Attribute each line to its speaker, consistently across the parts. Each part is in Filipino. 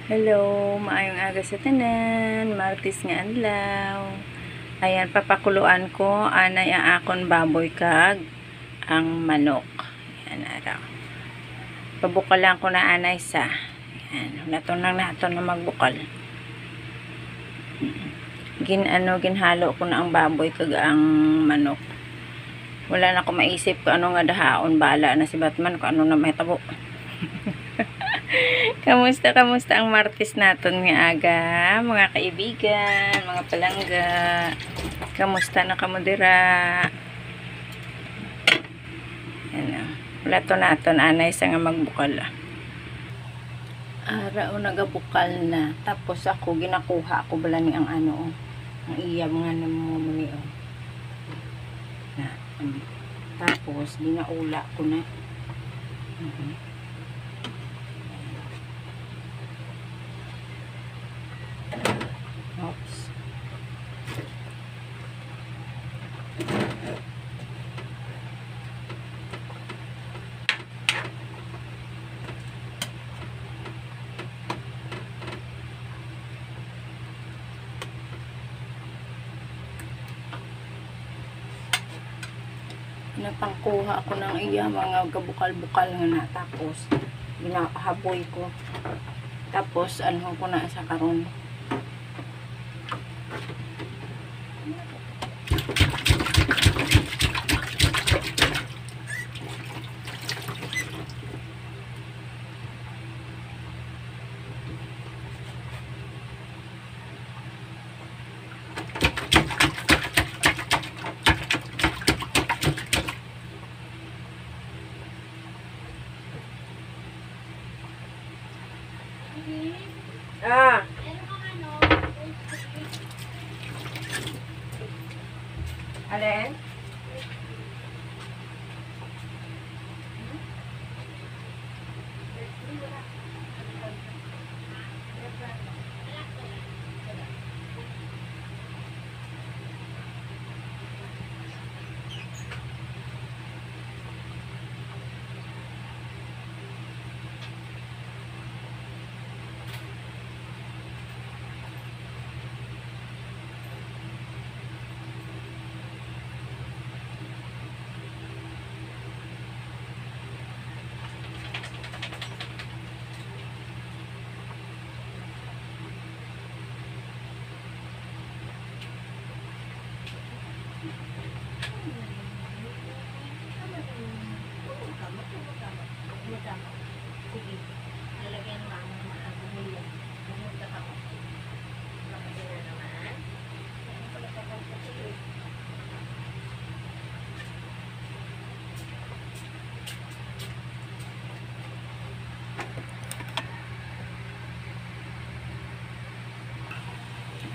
Speaker 1: Hello, maayong aga sa tanan, Martes nga adlaw. Ayan, papakuluan ko anay ang akon baboy kag ang manok. Ayan, araw. Pabukalan ko na anay sa. Ayan, nato na magbukal. Ginhalo ko na ang baboy kag ang manok. Wala na ko maisip kung ano nga dahaon, bala na si Batman kung ano na may tabo. Kamusta ang Martes naton nga aga, mga kaibigan, mga palangga. Kamusta na kamudira? Yan. Wala to naton anay sa nga magbukal. Araw nagabukal na. Tapos ako ginakuha ko bala ni ang ano, ang iyab nga namo muni oh. Na. Tapos ginaula ko na. Oops. Napangkuha ako ng iya mga gabukal-bukal nga na, tapos ginahaboy ko, tapos ano ko na sa karon. Alin?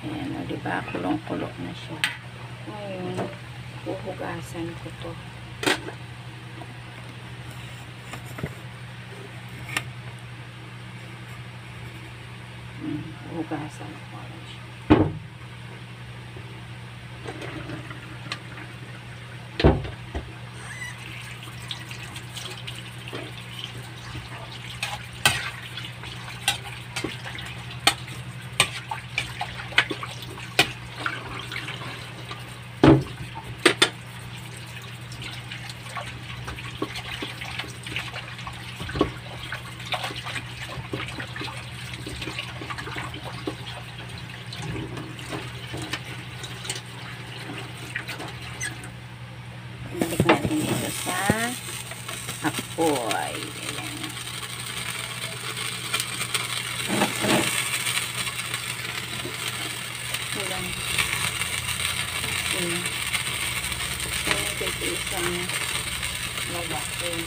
Speaker 1: Ayan o, diba? Kulong-kulong na siya. Ngayon, puhugasan ko to. Puhugasan ko na siya. Balik natin dito sa apoy. Ayan. Ayan. Ayan. Ito isang lagay.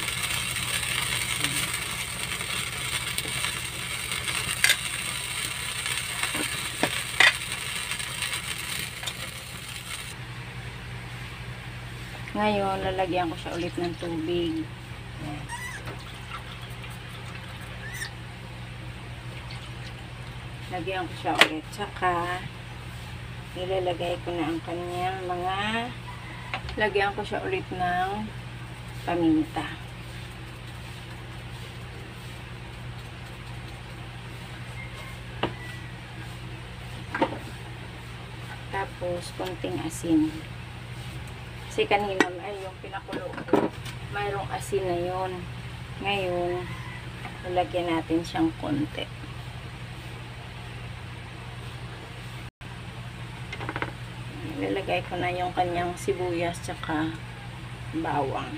Speaker 1: Ngayon, lalagyan ko siya ulit ng tubig. Ayan. Lagyan ko siya ulit. Tsaka, ilalagay ko na ang kanyang mga, lagyan ko siya ulit ng paminta. Tapos, konting asin. Kasi kanina, ay, yung pinakulo ko, mayroong asin na yun. Ngayon, lalagyan natin siyang konti. Ilalagay ko na yung kanyang sibuyas tsaka bawang.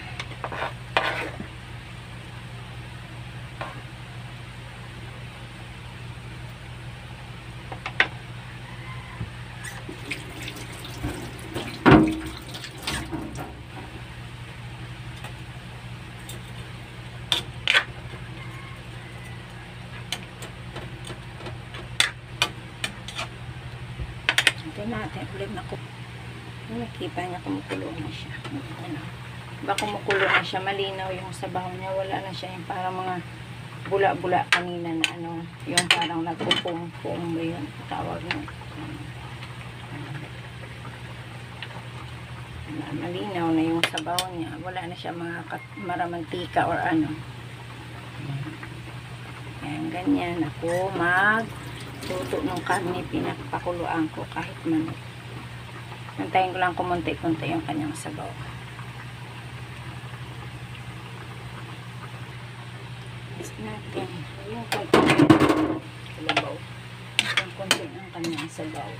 Speaker 1: Natin ulit na ko. Nakita niya kumukulo na siya. Ano? Ba kumukulo na siya, malinaw yung sabaw niya, wala na siya yung parang mga bula-bula kanina na ano, yung parang nagpupong-pong ba yun, tawag niya. Malinaw na yung sabaw niya, wala na siya mga maramantika or ano. Ayan, ganyan ako luto ng karne, pinapakuluan ko kahit manok. Nantayin ko lang kumunti-kunti yung kanyang sabaw. Is natin yung konti sabaw. Yung konti ng kanyang sabaw.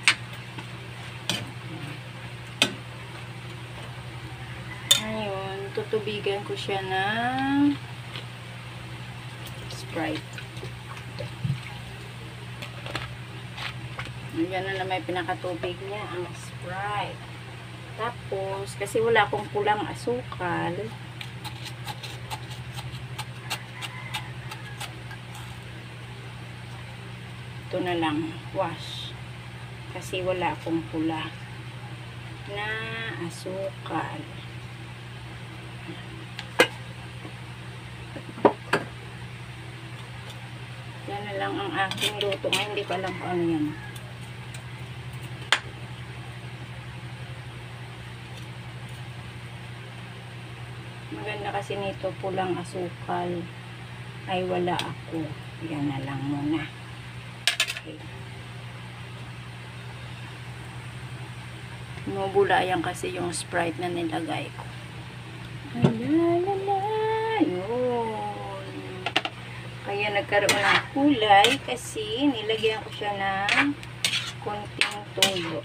Speaker 1: Ngayon, tutubigan ko siya ng Sprite. Yan na may pinakatubig niya, ang Sprite. Tapos, kasi wala akong pulang asukal, ito na lang, wash. Kasi wala akong pula na asukal. Yan na lang ang aking luto. Ngayon, hindi ko alam kung ano yan. Maganda kasi nito pulang asukal ay wala ako. Yan na lang muna. Okay. Mubula yan kasi yung Sprite na nilagay ko. Yun. Kaya nagkaroon ng kulay kasi nilagyan ko siya ng konting tuyo.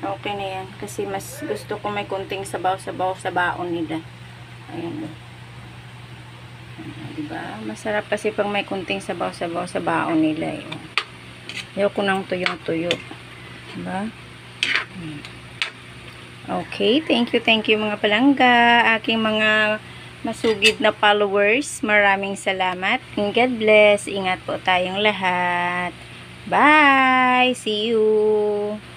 Speaker 1: Okay na yan. Kasi mas gusto ko may kunting sabaw-sabaw sa baon nila. Ayan. Diba? Masarap kasi pag may kunting sabaw-sabaw sa baon nila. Ayoko ng tuyong-tuyo. Diba? Okay. Thank you mga palangga. Aking mga masugid na followers. Maraming salamat. And God bless. Ingat po tayong lahat. Bye! See you!